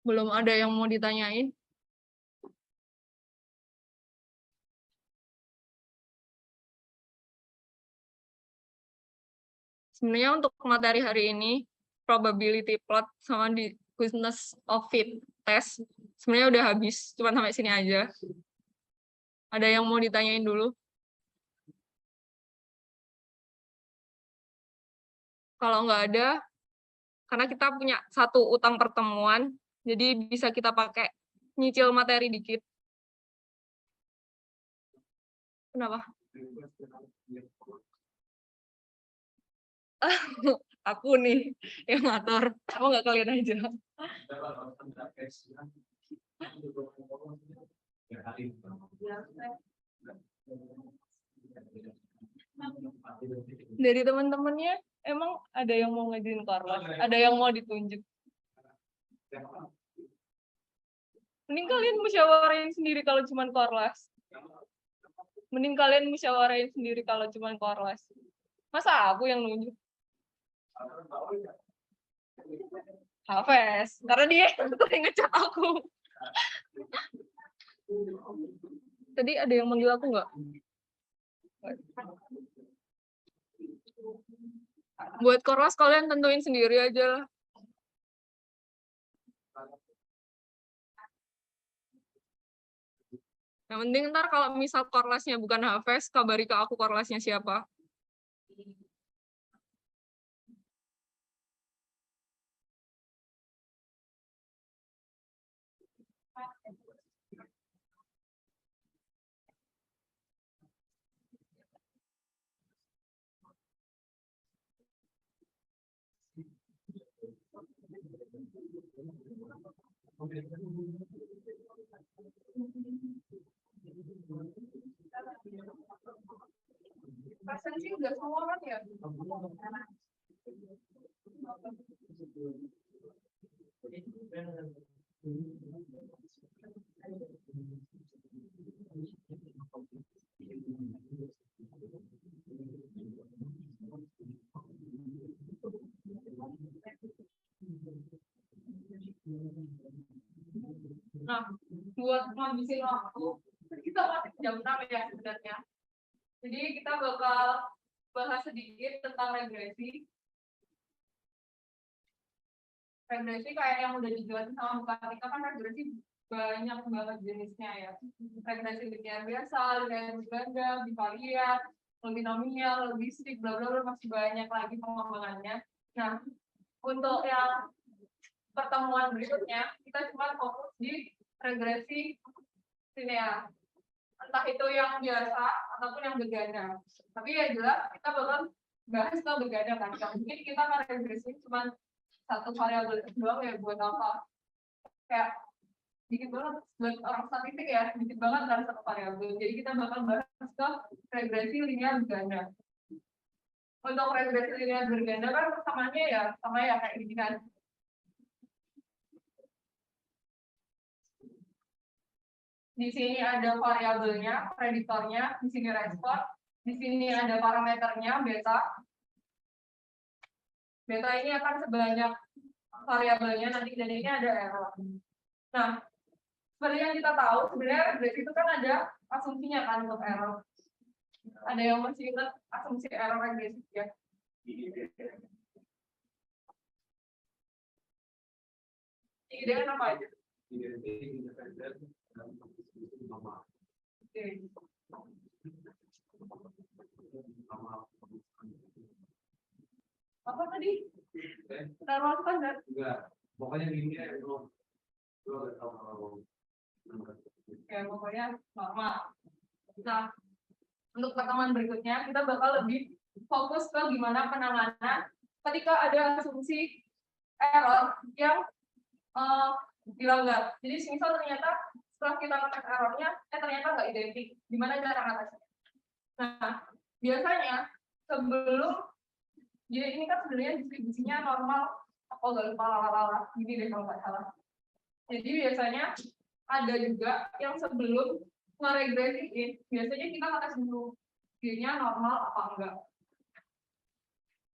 Belum ada yang mau ditanyain? Sebenarnya untuk materi hari ini, probability plot sama diffuseness of fit test, sebenarnya udah habis, cuma sampai sini aja. Ada yang mau ditanyain dulu? Kalau nggak ada, karena kita punya satu utang pertemuan, jadi bisa kita pakai nyicil materi dikit. Kenapa? Aku nih yang ngatur. Kamu nggak kalian aja. Dari teman-temannya, emang ada yang mau ngajuin korlas? Ada yang mau ditunjuk? Mending kalian musyawarahin sendiri kalau cuma korlas. Mending kalian musyawarahin sendiri kalau cuma korlas. Masa aku yang nunjuk? Hafes, karena dia yang ngecat aku. Tadi ada yang manggil aku nggak? Buat korlas kalian tentuin sendiri aja lah. Yang penting ntar kalau misal korlasnya bukan Hafes, kabari ke aku korlasnya siapa. Persen sih udah semua kan ya? Nah, buat ngabisin waktu, kita masih jam 6 ya sebenarnya. Jadi kita bakal bahas sedikit tentang regresi. Regresi kayak yang udah dijelasin sama Mbak Tika kan regresi banyak banget jenisnya ya. Regresi linear biasa, linear ganda, bivariat, polinomial, logistik, bla bla bla, masih banyak lagi pengembangannya. Nah, untuk yang pertemuan berikutnya kita cuma fokus di regresi linear. Entah itu yang biasa ataupun yang berganda. Tapi ya jelas kita bakal bahas ke berganda kan. Mungkin kita akan regresi cuma satu variabel doang ya buat apa? Kayak dikit banget buat orang statistik ya, dikit banget dari satu variabel. Jadi kita bakal bahas ke regresi linear berganda. Untuk regresi linear berganda kan persamanya ya sama ya kayak gini kan. Di sini ada variabelnya, prediktornya, di sini respon, di sini ada parameternya beta. Beta ini akan sebanyak variabelnya nanti, dan ini ada error. Nah, seperti yang kita tahu, sebenarnya regresi itu kan ada asumsinya kan untuk error. Ada yang masih ingat asumsi error regresi ya? Ide kan apa aja? Oke. Apa tadi? Error standar? Enggak. Pokoknya ini ya, ya pokoknya normal. Nah, untuk pertemuan berikutnya kita bakal lebih fokus ke gimana penanganan ketika ada asumsi error yang dilanggar. Jadi misal ternyata setelah kita ngetes errornya, ternyata nggak identik. Gimana cara ngatesnya? Nah, biasanya sebelum, jadi ini kan sebenarnya distribusinya normal, aku nggak lupa lala gini deh kalau nggak salah. Jadi biasanya ada juga yang sebelum meregresiin, biasanya kita ngetes dulu G-nya normal apa enggak.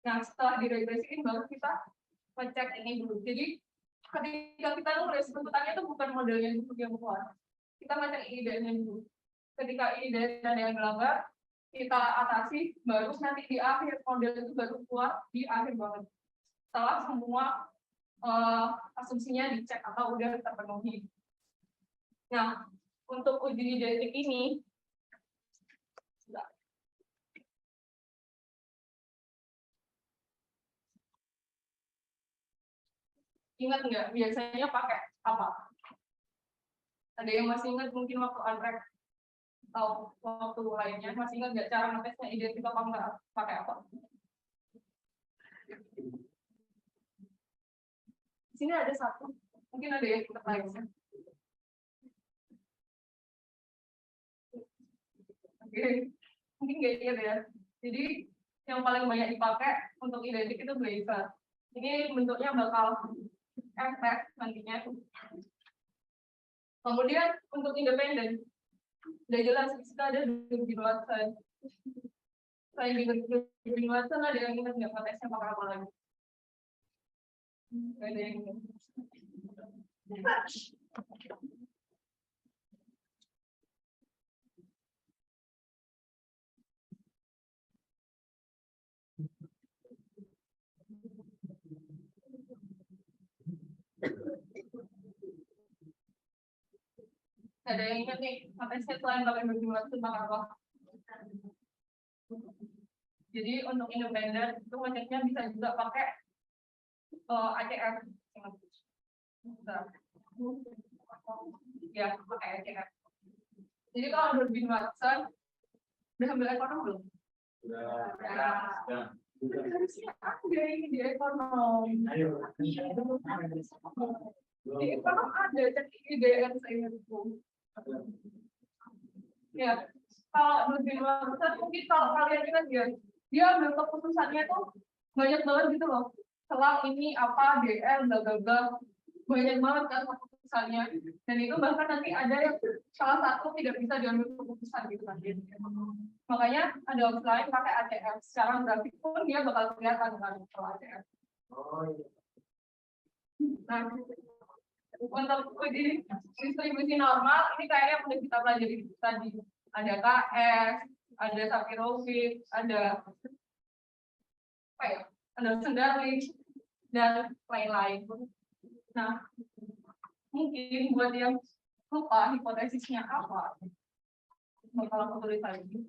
Nah, setelah diregresiin baru kita ngecek ini dulu. Jadi ketika kita nulis tuntutannya itu bukan modelnya dulu yang keluar. Kita ngecek ide-nya dulu. Ketika ide dan yang dilanggar, kita atasi, baru nanti di akhir model itu baru keluar di akhir banget. Setelah semua asumsinya dicek atau udah terpenuhi. Nah, untuk uji didetik ini, ingat nggak biasanya pakai apa? Ada yang masih ingat mungkin waktu untrack atau waktu lainnya, masih ingat nggak cara ngetesnya identik apa enggak pakai apa? Di sini ada satu, mungkin ada yang ikut lainnya. Oke, mungkin nggak ingat ya. Jadi yang paling banyak dipakai untuk identik itu blazer. Ini bentuknya bakal efek nantinya. Kemudian untuk independen, udah jelas kita ada Durbin Watson. Selain di Durbin Watson ada yang ingat nggak tesnya pakai apa lagi? Nggak ada yang ingat. Ada yang ingat nih, tesnya selain pakai Durbin Watson pakai apa? Jadi untuk independen itu ngeceknya bisa juga pakai ACF. Ya, pakai ACF. Jadi kalau Durbin Watson udah ambil ekonom belum? Udah. Harusnya aku dari di ekonom. Di ekonom ada cek IDN saya itu. Ya, kalau Durbin Watson mungkin kalau kalian ingat ya, dia ambil keputusannya tuh banyak banget gitu loh. Selang ini apa DL bla banyak banget kan keputusannya. Dan itu bahkan nanti ada yang salah satu tidak bisa diambil keputusan gitu kan. Makanya ada opsi lain pakai ACF. Secara grafik pun dia bakal kelihatan kan kalau ACF. Nah, untuk uji distribusi normal ini kayaknya udah kita pelajari tadi. Ada KS, ada Sapirovic, ada apa ya? Ada Sendalik dan lain-lain. Nah, mungkin buat yang lupa hipotesisnya apa, bakal aku tulis lagi.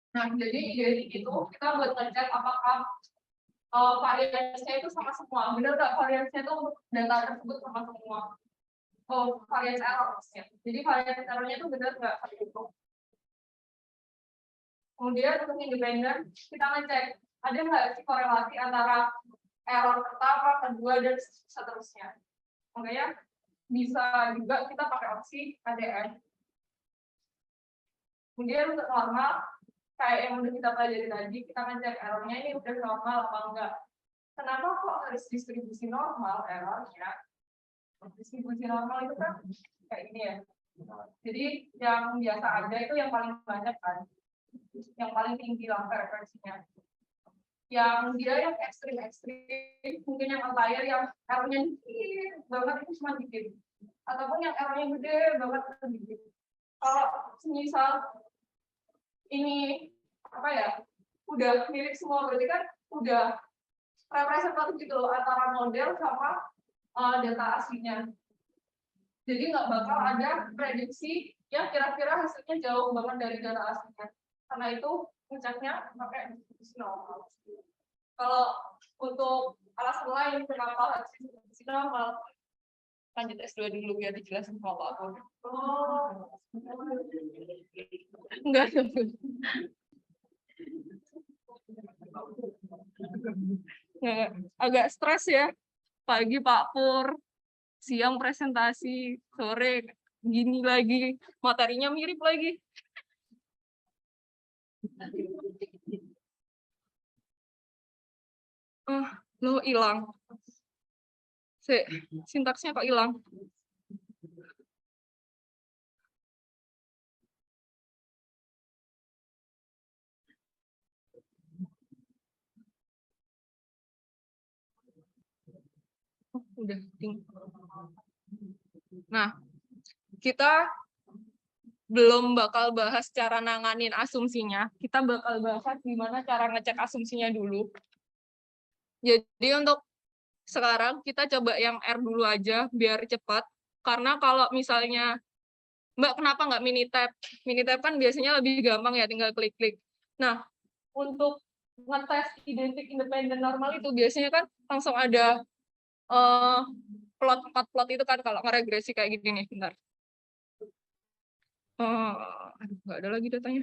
Nah, jadi itu kita buat ngecek apakah variasinya itu sama semua. Benar nggak variasinya itu data tersebut sama semua? Oh, variasi error maksudnya. Jadi variasi errornya itu benar nggak seperti itu. Kemudian untuk independen, kita ngecek ada nggak sih korelasi antara error pertama, kedua, dan seterusnya. Makanya bisa juga kita pakai opsi ADN. Kemudian untuk normal, kayak yang udah kita pelajari tadi, kita ngecek errornya ini udah normal apa enggak. Kenapa kok harus distribusi normal errornya? Distribusi normal itu kan kayak ini ya. Jadi yang biasa ada itu yang paling banyak kan, yang paling tinggi lah frekuensinya. Yang dia yang ekstrim, mungkin yang outlier yang errornya dikit banget itu cuma dikit, ataupun yang errornya gede banget itu dikit. Kalau misal ini apa ya, udah mirip semua berarti kan udah representatif gitu loh antara model sama data aslinya. Jadi nggak bakal ada prediksi yang kira-kira hasilnya jauh banget dari data aslinya. Karena itu ngeceknya pakai normal. Kalau untuk alasan lain kenapa hasil normal, lanjut S2 dulu biar dijelasin sama aku. Enggak. Agak stres ya. Pagi Pak Pur, siang presentasi, sore gini lagi, materinya mirip lagi. Lo hilang. Sintaksnya kok hilang? Udah. Nah, kita belum bakal bahas cara nanganin asumsinya. Kita bakal bahas gimana cara ngecek asumsinya dulu. Jadi untuk sekarang kita coba yang R dulu aja biar cepat. Karena kalau misalnya, Mbak kenapa nggak Minitab? Minitab kan biasanya lebih gampang ya, tinggal klik-klik. Nah, untuk ngetes identik independen normal itu biasanya kan langsung ada plot 4 plot itu kan kalau ngeregresi kayak gini nih, bentar. Aduh, nggak ada lagi datanya.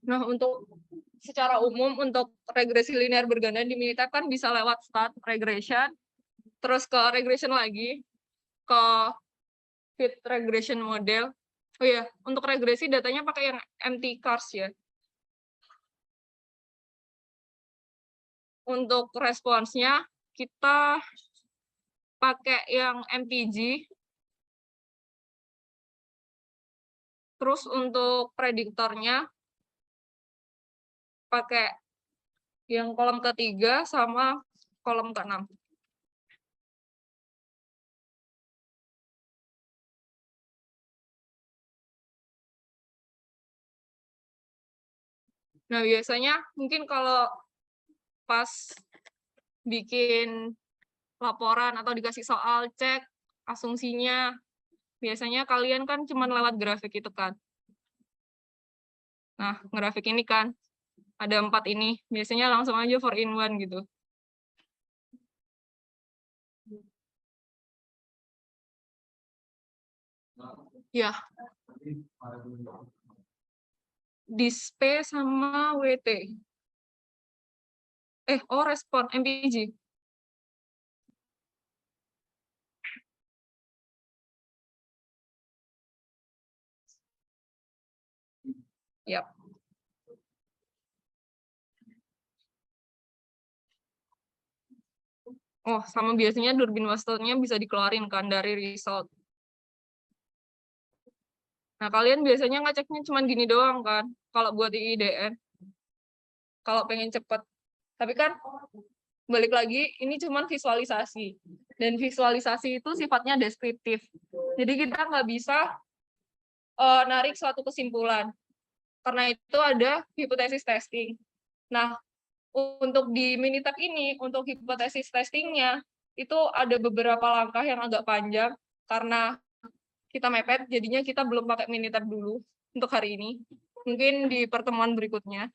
Nah, untuk secara umum untuk regresi linear berganda di Minitab kan bisa lewat start regression, terus ke regression lagi, ke fit regression model. Oh ya, untuk regresi datanya pakai yang empty cars ya. Untuk responsnya kita pakai yang MPG. Terus untuk prediktornya pakai yang kolom ketiga sama kolom ke-6. Nah, biasanya mungkin kalau pas bikin laporan atau dikasih soal cek asumsinya, biasanya kalian kan cuma lewat grafik itu kan. Nah, grafik ini kan ada 4 ini, biasanya langsung aja 4-in-1 gitu. Ya. Dispe sama WT. Respon MPG. Yap. Oh, sama biasanya Durbin Wastelnya bisa dikeluarin kan dari result. Nah, kalian biasanya ngeceknya cuma gini doang kan, kalau buat IIDN. Kalau pengen cepet. Tapi kan, balik lagi, ini cuma visualisasi. Dan visualisasi itu sifatnya deskriptif. Jadi kita nggak bisa narik suatu kesimpulan. Karena itu ada hipotesis testing. Nah, untuk di Minitab ini, untuk hipotesis testingnya, itu ada beberapa langkah yang agak panjang, karena kita mepet, jadinya kita belum pakai Minitab dulu untuk hari ini. Mungkin di pertemuan berikutnya.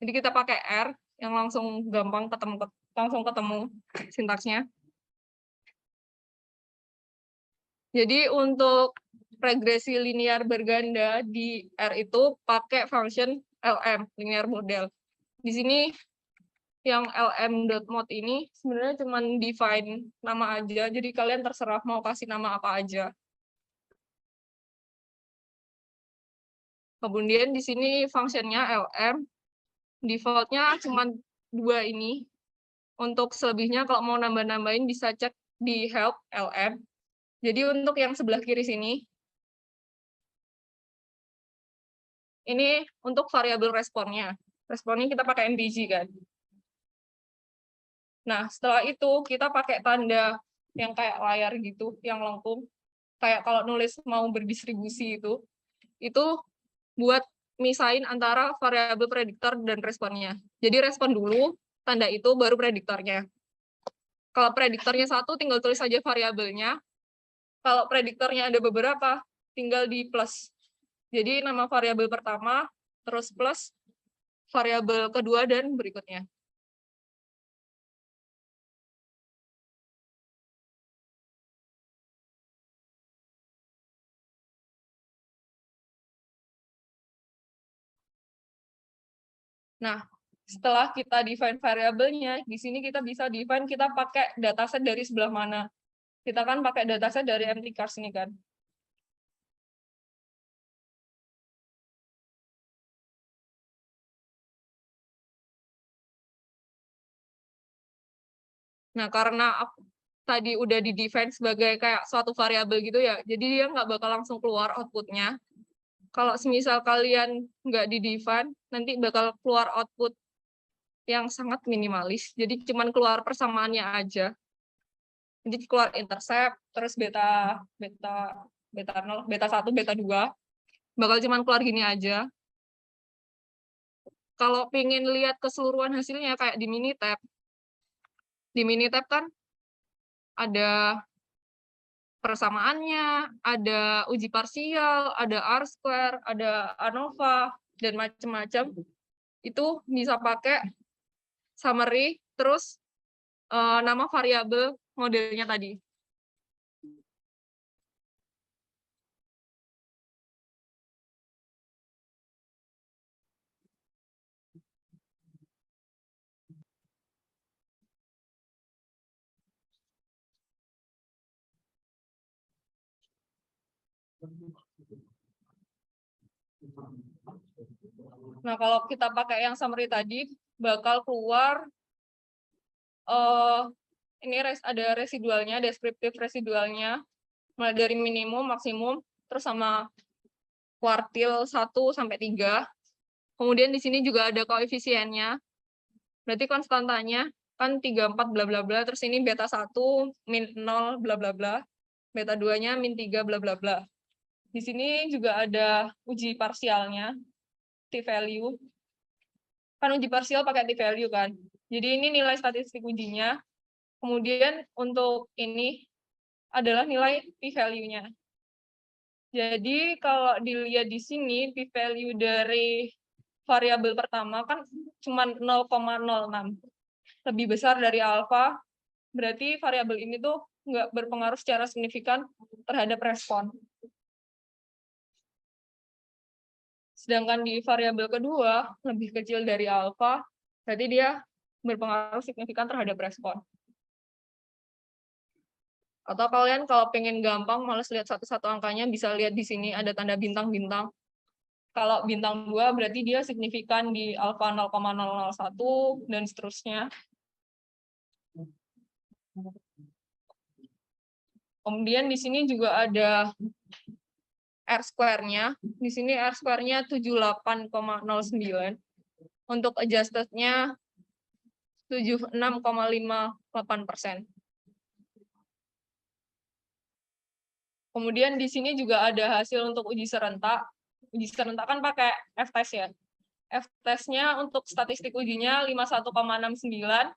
Jadi kita pakai R, yang langsung gampang langsung ketemu sintaksnya. Jadi untuk regresi linear berganda di R itu pakai function LM, linear model. Di sini yang lm.mode ini sebenarnya cuma define nama aja, jadi kalian terserah mau kasih nama apa aja. Kemudian di sini fungsinya lm, defaultnya cuma 2 ini. Untuk selebihnya kalau mau nambah-nambahin bisa cek di help lm. Jadi untuk yang sebelah kiri sini, ini untuk variabel responnya. Responnya kita pakai MPG kan. Nah, setelah itu kita pakai tanda yang kayak layar gitu, yang lengkung. Kayak kalau nulis mau berdistribusi itu buat misain antara variabel prediktor dan responnya. Jadi respon dulu, tanda itu baru prediktornya. Kalau prediktornya satu, tinggal tulis saja variabelnya. Kalau prediktornya ada beberapa, tinggal di plus. Jadi nama variabel pertama, terus plus variabel kedua dan berikutnya. Nah, setelah kita define variabelnya, di sini kita bisa define kita pakai dataset dari sebelah mana. Kita kan pakai dataset dari mtcars ini kan. Nah, karena tadi udah di-define sebagai kayak suatu variabel gitu ya, jadi dia nggak bakal langsung keluar output-nya. Kalau semisal kalian nggak di-define, nanti bakal keluar output yang sangat minimalis, jadi cuman keluar persamaannya aja. Jadi keluar intercept, terus beta 0, beta 1, beta 2, bakal cuman keluar gini aja. Kalau pengen lihat keseluruhan hasilnya kayak di Minitab kan ada persamaannya, ada uji parsial, ada R-square, ada ANOVA, dan macam-macam. Itu bisa pakai summary, terus nama variabel modelnya tadi. Nah, kalau kita pakai yang summary tadi, bakal keluar ini ada residualnya, deskriptif residualnya, mulai dari minimum, maksimum, terus sama kuartil 1 sampai 3. Kemudian di sini juga ada koefisiennya. Berarti konstantanya kan 3, 4, bla bla bla, terus ini beta 1, min 0, bla bla bla. Beta 2-nya min 3, bla bla bla. Di sini juga ada uji parsialnya, t-value. Kan uji parsial pakai t-value kan. Jadi ini nilai statistik ujinya. Kemudian untuk ini adalah nilai p-value-nya. Jadi kalau dilihat di sini, p-value dari variabel pertama kan cuma 0,06. Lebih besar dari alfa, berarti variabel ini tuh nggak berpengaruh secara signifikan terhadap respon. Sedangkan di variabel kedua, lebih kecil dari alfa, berarti dia berpengaruh signifikan terhadap respon. Atau kalian kalau pengen gampang, males lihat satu-satu angkanya, bisa lihat di sini ada tanda bintang-bintang. Kalau bintang 2 berarti dia signifikan di alfa 0,001 dan seterusnya. Kemudian di sini juga ada R-square-nya. Di sini R-square-nya 78,09. Untuk adjusted-nya 76,58%. Kemudian di sini juga ada hasil untuk uji serentak. Uji serentak kan pakai F-test ya. F-testnya untuk statistik ujinya 51,69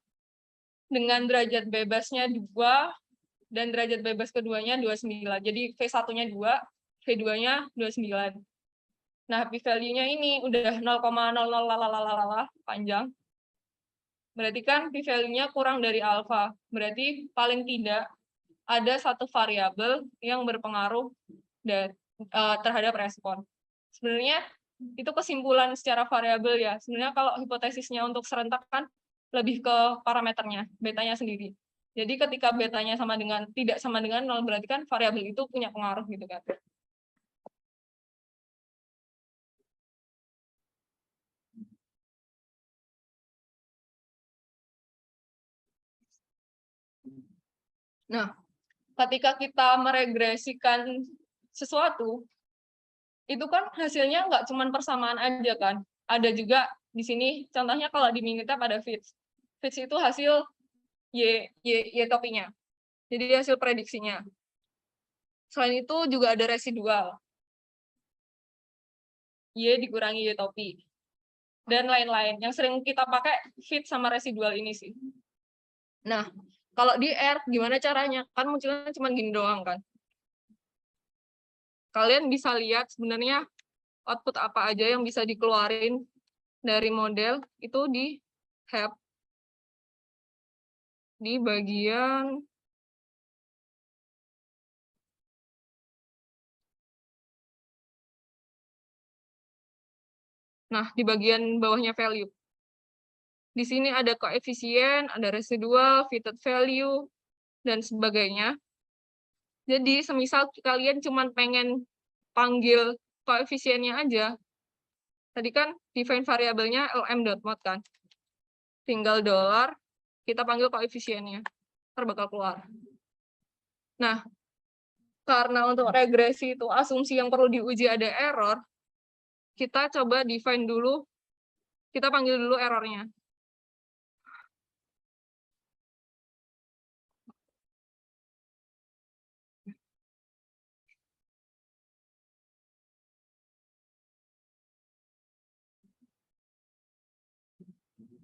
dengan derajat bebasnya 2 dan derajat bebas keduanya 29. Jadi V1-nya 2, V2-nya 29. Nah, p-value-nya ini udah 0,00 panjang. Berarti kan p-value-nya kurang dari alfa. Berarti paling tidak ada satu variabel yang berpengaruh terhadap respon. Sebenarnya itu kesimpulan secara variabel ya. Sebenarnya kalau hipotesisnya untuk serentak kan lebih ke parameternya, betanya sendiri. Jadi ketika betanya tidak sama dengan 0, berarti kan variabel itu punya pengaruh gitu kan. Nah, ketika kita meregresikan sesuatu, itu kan hasilnya nggak cuma persamaan aja kan. Ada juga di sini, contohnya kalau di Minitab ada fits. Fits itu hasil Y topinya. Jadi hasil prediksinya. Selain itu juga ada residual. Y dikurangi Y topi. Dan lain-lain. Yang sering kita pakai fit sama residual ini sih. Nah, kalau di R, gimana caranya? Kan munculnya cuma gini doang kan. Kalian bisa lihat sebenarnya output apa aja yang bisa dikeluarin dari model itu di help di bagian di bagian bawahnya value. Di sini ada koefisien, ada residual, fitted value, dan sebagainya. Jadi semisal kalian cuma pengen panggil koefisiennya aja, tadi kan define variabelnya lm.mod kan. Tinggal $, kita panggil koefisiennya. Ntar bakal keluar. Nah, karena untuk regresi itu asumsi yang perlu diuji ada error, kita coba define dulu, kita panggil dulu errornya.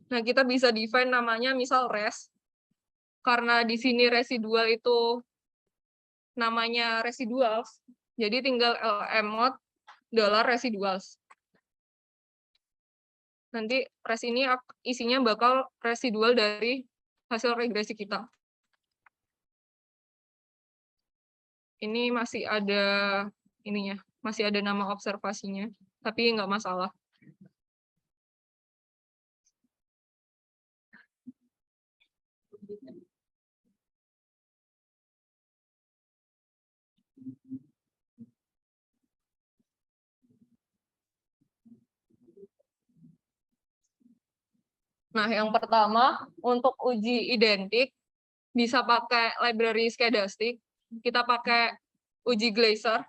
Nah, kita bisa define namanya misal res. Karena di sini residual itu namanya residuals, jadi tinggal lm mod $residuals. Nanti res ini isinya bakal residual dari hasil regresi kita. Ini masih ada ininya, masih ada nama observasinya, tapi nggak masalah. Nah, yang pertama, untuk uji identik, bisa pakai library Skedastic. Kita pakai uji Glaser.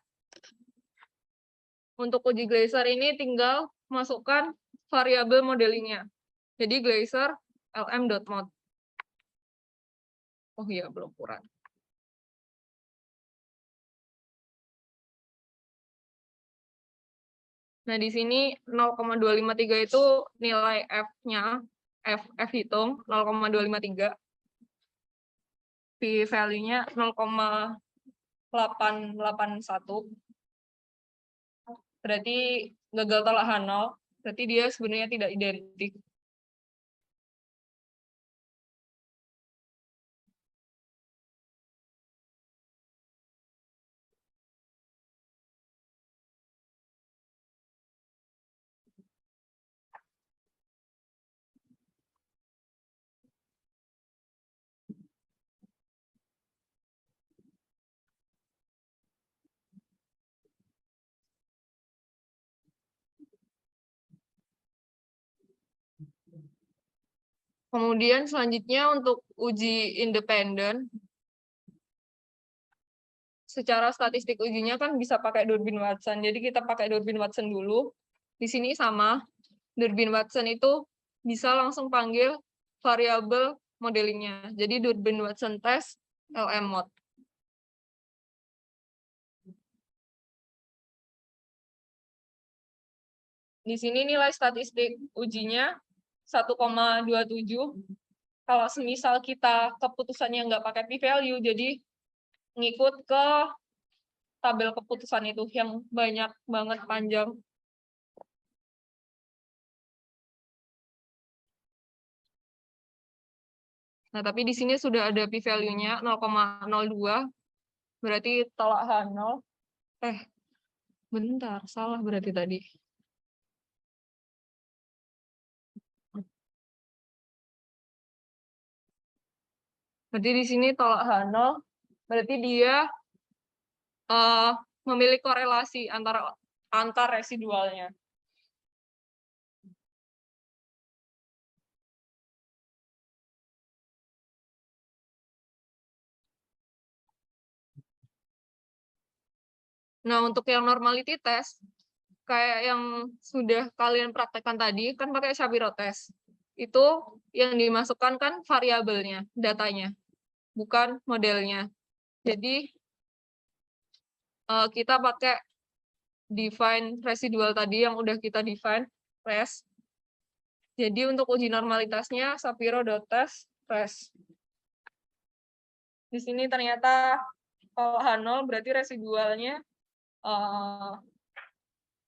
Untuk uji Glaser ini tinggal masukkan variabel modelingnya. Jadi Glaser lm.mod. Oh iya, belum kurang. Nah, di sini 0,253 itu nilai F-nya, F hitung 0,253. P-value-nya 0,881. Berarti gagal tolak H0, berarti dia sebenarnya tidak identik. Kemudian selanjutnya untuk uji independen, secara statistik ujinya kan bisa pakai Durbin Watson. Jadi kita pakai Durbin Watson dulu. Di sini sama, Durbin Watson itu bisa langsung panggil variabel modelingnya. Jadi Durbin Watson test lm mod. Di sini nilai statistik ujinya 1,27. Kalau semisal kita keputusannya nggak pakai p-value, jadi ngikut ke tabel keputusan itu yang banyak banget panjang. Nah, tapi di sini sudah ada p-value-nya 0,02, berarti tolak H0. Bentar, salah berarti tadi. Berarti di sini tolak H0, berarti dia memiliki korelasi antar residualnya. Nah, untuk yang normality test, kayak yang sudah kalian praktekkan tadi, kan pakai Shapiro test. Itu yang dimasukkan kan variabelnya, datanya, bukan modelnya. Jadi, kita pakai define residual tadi yang udah kita define, res. Jadi, untuk uji normalitasnya, Shapiro.test, res. Di sini ternyata kalau H0 berarti residualnya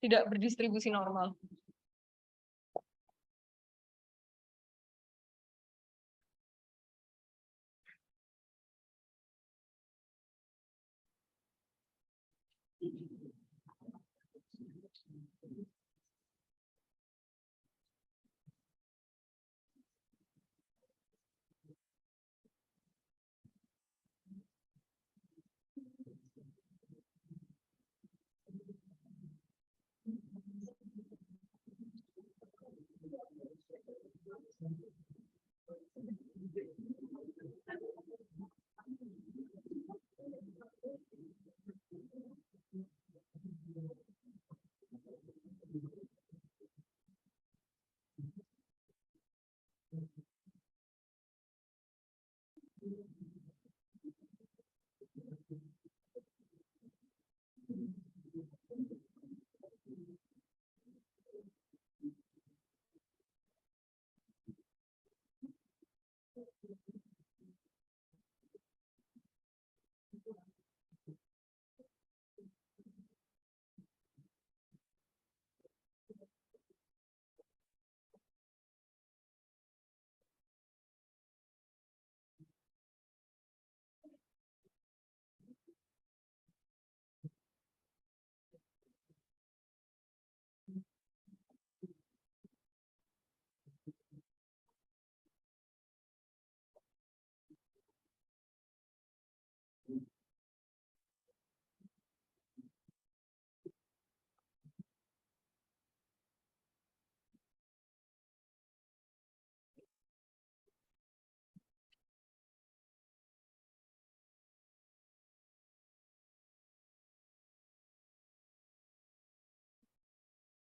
tidak berdistribusi normal.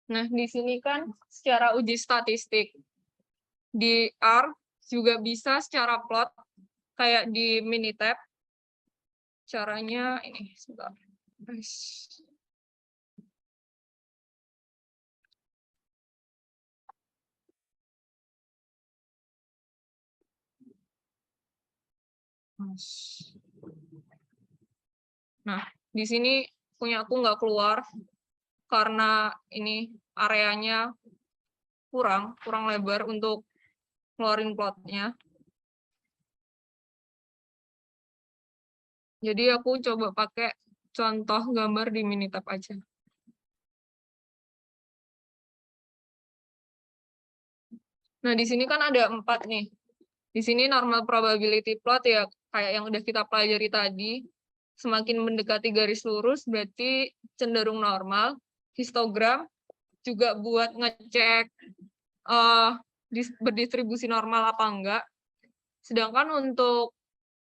Nah, di sini kan secara uji statistik di R juga bisa secara plot kayak di Minitab. Caranya ini sebentar. Nah, di sini punya aku nggak keluar karena ini areanya kurang lebar untuk ngeluarin plotnya. Jadi aku coba pakai contoh gambar di Minitab aja. Nah, di sini kan ada 4 nih. Di sini normal probability plot ya kayak yang udah kita pelajari tadi. Semakin mendekati garis lurus berarti cenderung normal. Histogram juga buat ngecek berdistribusi normal apa enggak. Sedangkan untuk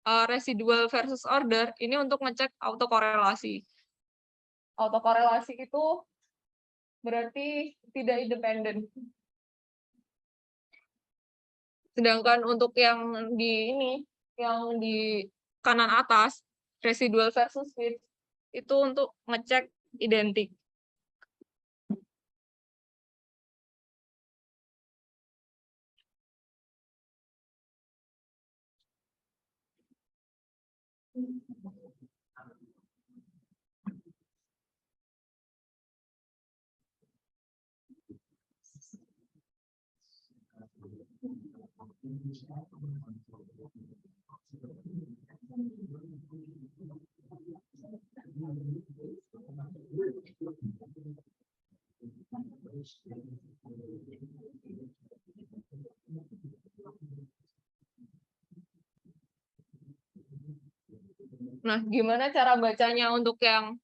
residual versus order ini untuk ngecek autokorelasi. Autokorelasi itu berarti tidak independen. Sedangkan untuk yang di kanan atas, residual versus fit, itu untuk ngecek identik. Nah, gimana cara bacanya untuk yang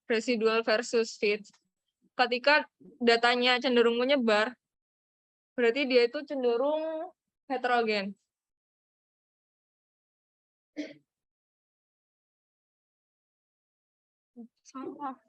residual versus fit? Ketika datanya cenderung menyebar, berarti dia itu cenderung heterogen. Salah.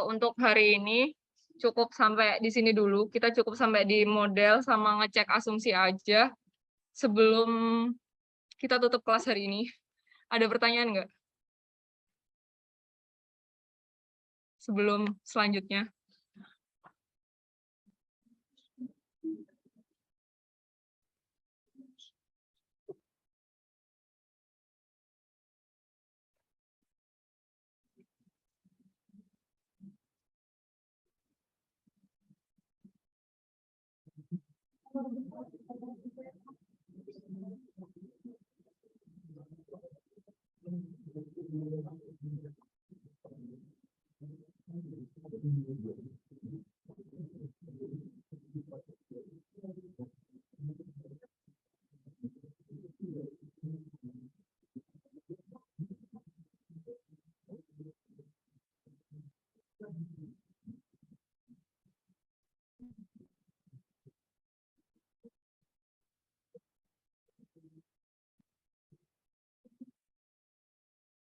Untuk hari ini cukup sampai di sini dulu. Kita cukup sampai di model sama ngecek asumsi aja sebelum kita tutup kelas hari ini. Ada pertanyaan nggak? Sebelum selanjutnya.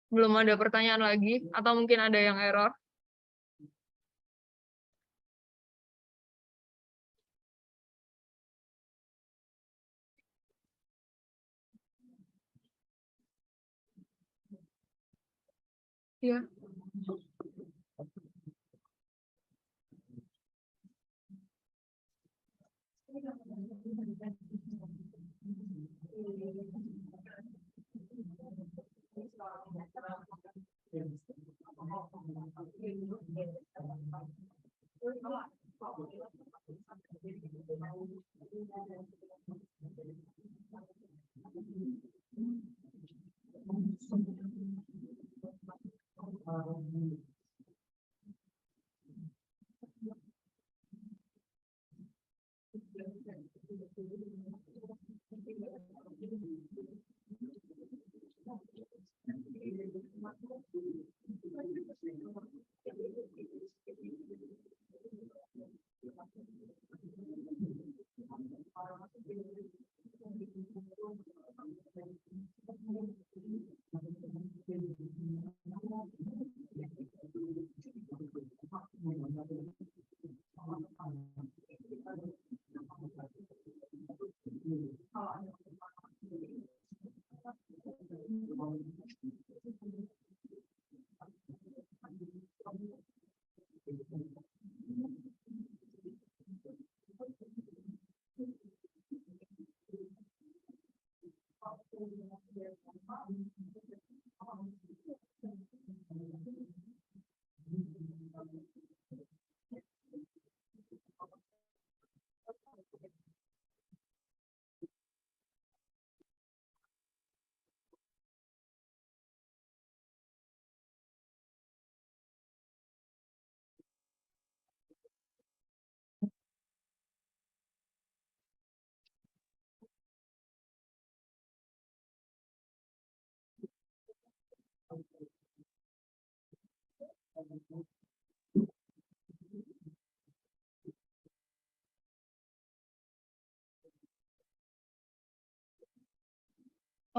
Belum ada pertanyaan lagi? Atau mungkin ada yang error? Iya.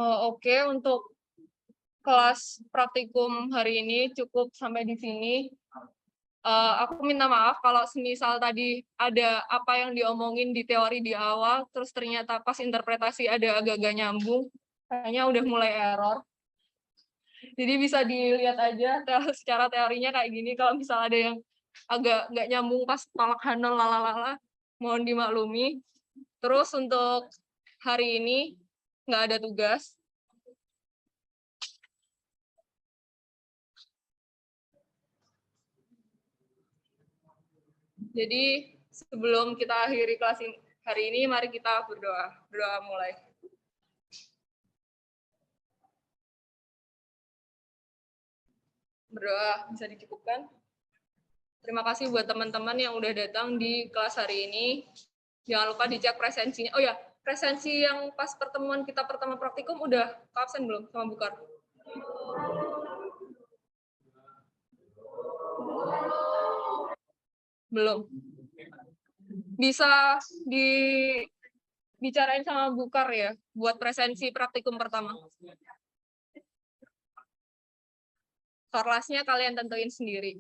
Oke, untuk kelas praktikum hari ini cukup sampai di sini. Aku minta maaf kalau semisal tadi ada apa yang diomongin di teori di awal, terus ternyata pas interpretasi ada agak-agak nyambung, kayaknya udah mulai error. Jadi bisa dilihat aja secara teorinya kayak gini, kalau misal ada yang agak nggak nyambung pas tolak handle lalalala, mohon dimaklumi. Terus untuk hari ini nggak ada tugas. Jadi sebelum kita akhiri kelas hari ini, mari kita berdoa. Berdoa mulai. Berdoa bisa dicukupkan. Terima kasih buat teman-teman yang udah datang di kelas hari ini. Jangan lupa dicek presensinya. Oh ya, presensi yang pas pertemuan kita pertama praktikum udah absen belum sama Bukar? Belum. Bisa dibicarain sama Bukar ya, buat presensi praktikum pertama. Kelasnya kalian tentuin sendiri.